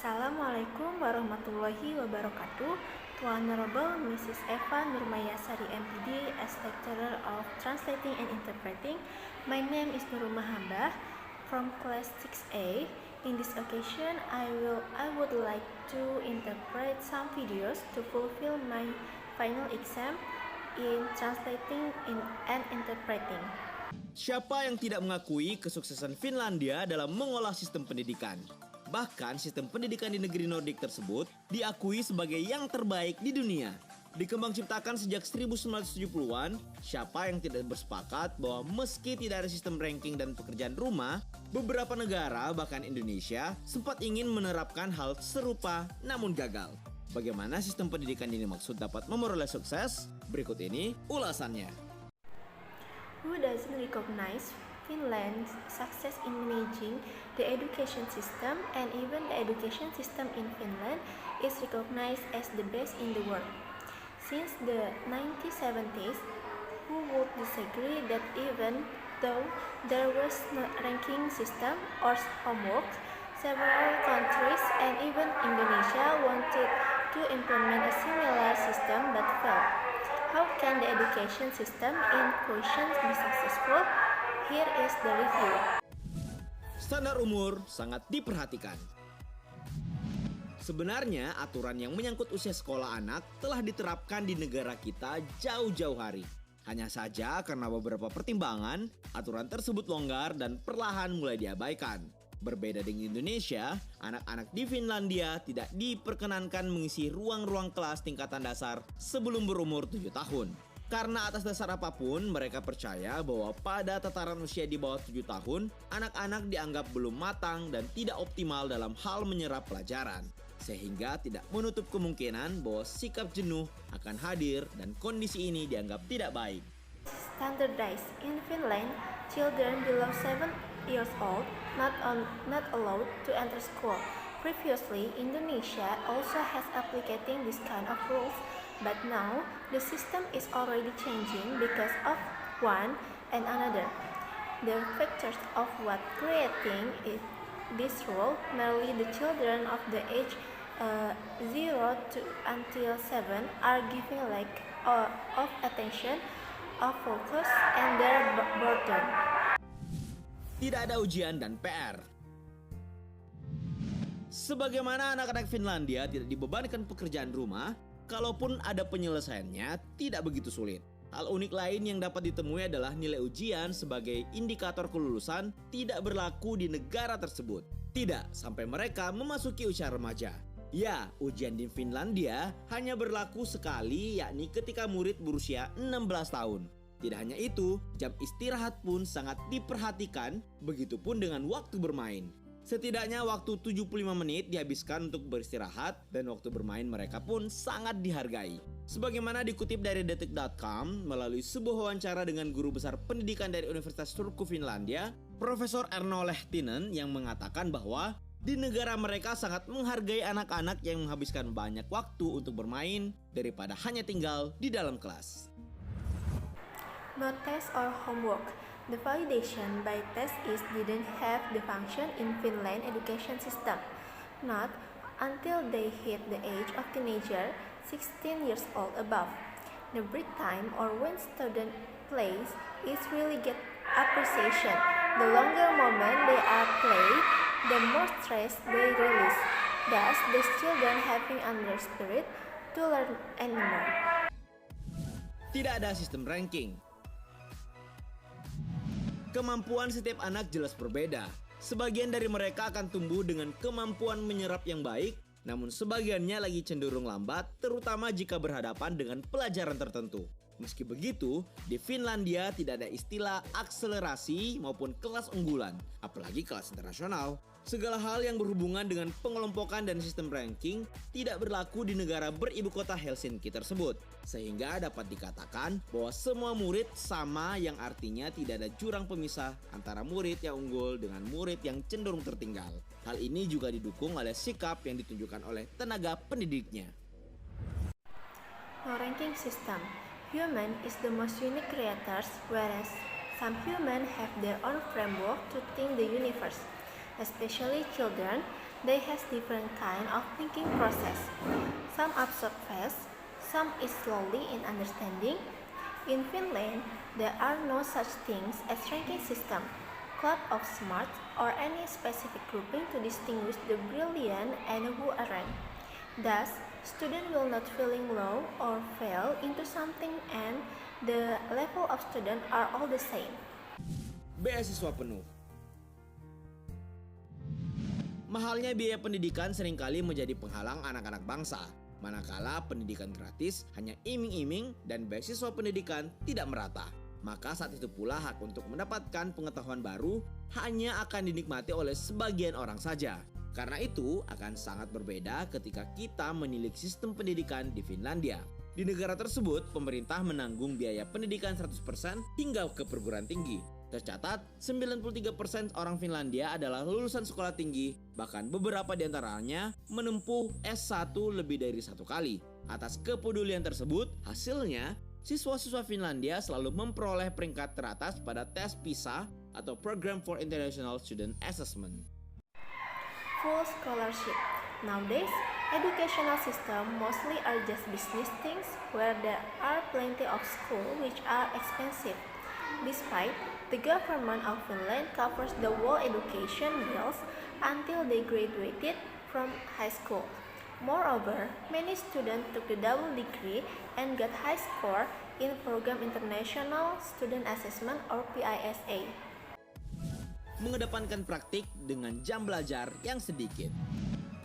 Assalamualaikum warahmatullahi wabarakatuh. To Honorable Mrs. Eva Nurmayasari MPD as Lecturer of Translating and Interpreting, my name is Nurul Mahambah from class 6A. In this occasion, I would like to interpret some videos to fulfill my final exam in translating and interpreting. Siapa yang tidak mengakui kesuksesan Finlandia dalam mengolah sistem pendidikan? Bahkan sistem pendidikan di negeri Nordik tersebut diakui sebagai yang terbaik di dunia. Dikembang ciptakan sejak 1970-an, siapa yang tidak bersepakat bahwa meski tidak ada sistem ranking dan pekerjaan rumah, beberapa negara bahkan Indonesia sempat ingin menerapkan hal serupa namun gagal. Bagaimana sistem pendidikan ini maksud dapat memperoleh sukses? Berikut ini ulasannya. Who doesn't recognize Finland's success in managing the education system, and even the education system in Finland is recognized as the best in the world. Since the 1970s, who would disagree that even though there was no ranking system or homework, several countries and even Indonesia wanted to implement a similar system but failed. How can the education system in question be successful? Here is the review. Standar umur sangat diperhatikan. Sebenarnya aturan yang menyangkut usia sekolah anak telah diterapkan di negara kita jauh-jauh hari. Hanya saja karena beberapa pertimbangan, aturan tersebut longgar dan perlahan mulai diabaikan. Berbeda dengan Indonesia, anak-anak di Finlandia tidak diperkenankan mengisi ruang-ruang kelas tingkatan dasar sebelum berumur 7 tahun. Karena atas dasar apapun, mereka percaya bahwa pada tataran usia di bawah 7 tahun, anak-anak dianggap belum matang dan tidak optimal dalam hal menyerap pelajaran. Sehingga tidak menutup kemungkinan bahwa sikap jenuh akan hadir dan kondisi ini dianggap tidak baik. Standardized in Finland, children below 7 years old not allowed to enter school. Previously, Indonesia also has applicating this kind of rules, but now the system is already changing because of one and another. The factors of what creating this rule merely the children of the age 0 to until 7 are giving lack of attention, of focus, and their burden. Tidak ada ujian dan PR. Sebagaimana anak-anak Finlandia tidak dibebankan pekerjaan rumah, kalaupun ada penyelesaiannya tidak begitu sulit. Hal unik lain yang dapat ditemui adalah nilai ujian sebagai indikator kelulusan tidak berlaku di negara tersebut. Tidak sampai mereka memasuki usia remaja. Ya, ujian di Finlandia hanya berlaku sekali, yakni ketika murid berusia 16 tahun. Tidak hanya itu, jam istirahat pun sangat diperhatikan, begitupun dengan waktu bermain. Setidaknya waktu 75 menit dihabiskan untuk beristirahat dan waktu bermain mereka pun sangat dihargai. Sebagaimana dikutip dari detik.com melalui sebuah wawancara dengan guru besar pendidikan dari Universitas Turku Finlandia, Profesor Erno Lehtinen, yang mengatakan bahwa di negara mereka sangat menghargai anak-anak yang menghabiskan banyak waktu untuk bermain daripada hanya tinggal di dalam kelas. No test or homework. The validation by test didn't have the function in Finland education system. Not until they hit the age of teenager, 16 years old above. The break time or when student plays is really get appreciation. The longer moment they are played, the more stress they release. Thus, the children having under spirit to learn anymore. Tidak ada sistem ranking. Kemampuan setiap anak jelas berbeda. Sebagian dari mereka akan tumbuh dengan kemampuan menyerap yang baik, namun sebagiannya lagi cenderung lambat, terutama jika berhadapan dengan pelajaran tertentu. Meski begitu, di Finlandia tidak ada istilah akselerasi maupun kelas unggulan, apalagi kelas internasional. Segala hal yang berhubungan dengan pengelompokan dan sistem ranking tidak berlaku di negara beribu kota Helsinki tersebut. Sehingga dapat dikatakan bahwa semua murid sama, yang artinya tidak ada jurang pemisah antara murid yang unggul dengan murid yang cenderung tertinggal. Hal ini juga didukung oleh sikap yang ditunjukkan oleh tenaga pendidiknya. No ranking system. Human is the most unique creators, whereas some humans have their own framework to think the universe. Especially children, They has different kind of thinking process. Some absorb fast, some is slowly in understanding. In Finland, there are no such things as ranking system, club of smarts, or any specific grouping to distinguish the brilliant and who aren't. Thus, student will not feeling low or fail into something and the level of student are all the same. Beasiswa penuh. Mahalnya biaya pendidikan seringkali menjadi penghalang anak-anak bangsa. Manakala pendidikan gratis hanya iming-iming dan beasiswa pendidikan tidak merata. Maka saat itu pula hak untuk mendapatkan pengetahuan baru hanya akan dinikmati oleh sebagian orang saja. Karena itu akan sangat berbeda ketika kita menilik sistem pendidikan di Finlandia. Di negara tersebut, pemerintah menanggung biaya pendidikan 100% hingga ke perguruan tinggi. Tercatat, 93% orang Finlandia adalah lulusan sekolah tinggi, bahkan beberapa di antaranya menempuh S1 lebih dari 1 kali. Atas kepedulian tersebut, hasilnya, siswa-siswa Finlandia selalu memperoleh peringkat teratas pada tes PISA atau Program for International Student Assessment. Full scholarship. Nowadays, educational system mostly are just business things where there are plenty of schools which are expensive. Despite the government of Finland covers the whole education bills until they graduated from high school. Moreover, many students took the double degree and got high score in Program International Student Assessment or PISA. Mengedepankan praktik dengan jam belajar yang sedikit.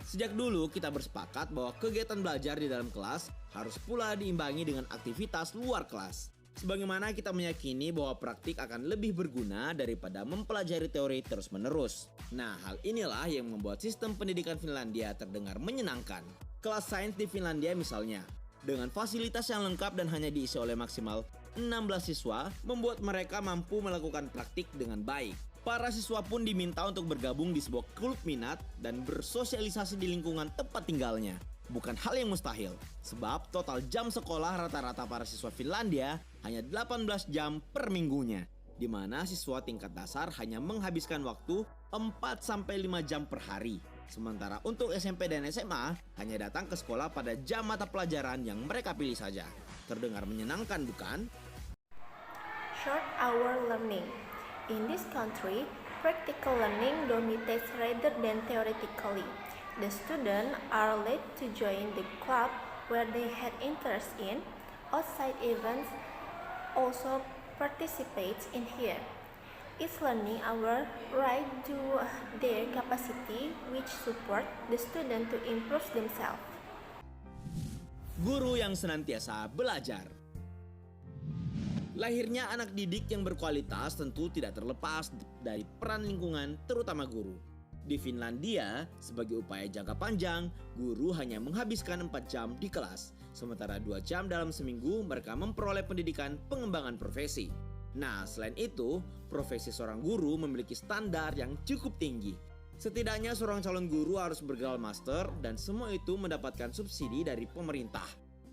Sejak dulu kita bersepakat bahwa kegiatan belajar di dalam kelas harus pula diimbangi dengan aktivitas luar kelas. Sebagaimana kita meyakini bahwa praktik akan lebih berguna daripada mempelajari teori terus-menerus. Nah, hal inilah yang membuat sistem pendidikan Finlandia terdengar menyenangkan. Kelas sains di Finlandia misalnya, dengan fasilitas yang lengkap dan hanya diisi oleh maksimal 16 siswa, membuat mereka mampu melakukan praktik dengan baik. Para siswa pun diminta untuk bergabung di sebuah klub minat dan bersosialisasi di lingkungan tempat tinggalnya. Bukan hal yang mustahil, sebab total jam sekolah rata-rata para siswa Finlandia hanya 18 jam per minggunya, di mana siswa tingkat dasar hanya menghabiskan waktu 4-5 jam per hari. Sementara untuk SMP dan SMA hanya datang ke sekolah pada jam mata pelajaran yang mereka pilih saja. Terdengar menyenangkan, bukan? Short hour learning. In this country, practical learning dominates rather than theoretically. The students are led to join the club where they had interest in. Outside events also participates in here. Each learning hour right to their capacity which support the student to improve themselves. Guru yang senantiasa belajar. Lahirnya anak didik yang berkualitas tentu tidak terlepas dari peran lingkungan, terutama guru. Di Finlandia, sebagai upaya jangka panjang, guru hanya menghabiskan 4 jam di kelas. Sementara 2 jam dalam seminggu mereka memperoleh pendidikan pengembangan profesi. Nah, selain itu, profesi seorang guru memiliki standar yang cukup tinggi. Setidaknya seorang calon guru harus bergelar master dan semua itu mendapatkan subsidi dari pemerintah.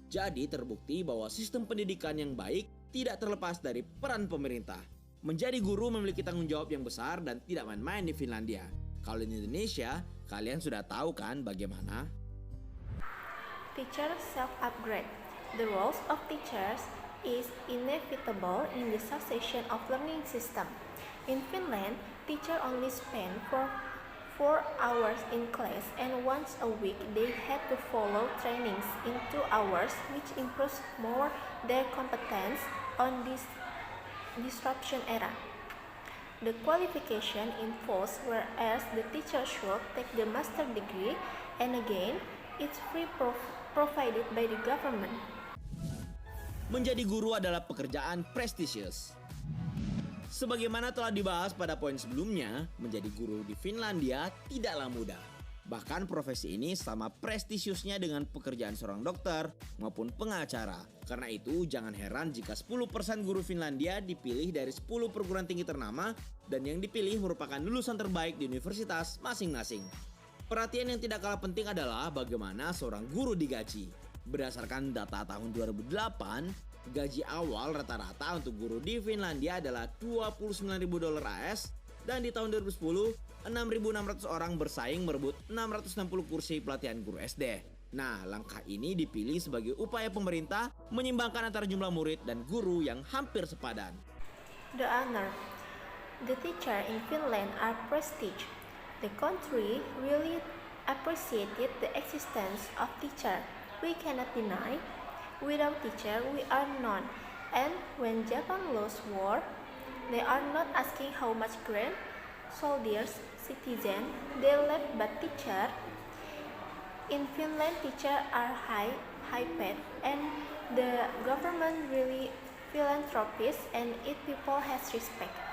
Jadi terbukti bahwa sistem pendidikan yang baik tidak terlepas dari peran pemerintah. Menjadi guru memiliki tanggung jawab yang besar dan tidak main-main di Finlandia. Kalau di Indonesia, kalian sudah tahu kan bagaimana? Teacher self-upgrade. The roles of teachers is inevitable in the succession of learning system. In Finland, teachers only spend 4 hours in class and once a week they had to follow trainings in 2 hours which improves more their competence on this disruption era. The qualification involves whereas the teacher should take the master degree and again it's free provided by the government. Menjadi guru adalah pekerjaan prestisius. Sebagaimana telah dibahas pada poin sebelumnya, menjadi guru di Finlandia tidaklah mudah. Bahkan profesi ini sama prestisiusnya dengan pekerjaan seorang dokter maupun pengacara. Karena itu jangan heran jika 10% guru Finlandia dipilih dari 10 perguruan tinggi ternama dan yang dipilih merupakan lulusan terbaik di universitas masing-masing. Perhatian yang tidak kalah penting adalah bagaimana seorang guru digaji. Berdasarkan data tahun 2008, gaji awal rata-rata untuk guru di Finlandia adalah $29.000 AS dan di tahun 2010 6.600 orang bersaing merebut 660 kursi pelatihan guru SD. Nah, langkah ini dipilih sebagai upaya pemerintah menyimbangkan antara jumlah murid dan guru yang hampir sepadan. The honor. The teacher in Finland are prestige. The country really appreciated the existence of teacher. We cannot deny. Without teacher, we are none. And when Japan lost war, they are not asking how much grant, soldiers, citizen they left but teacher. In Finland, teachers are high paid, and the government really philanthropist and its people has respect.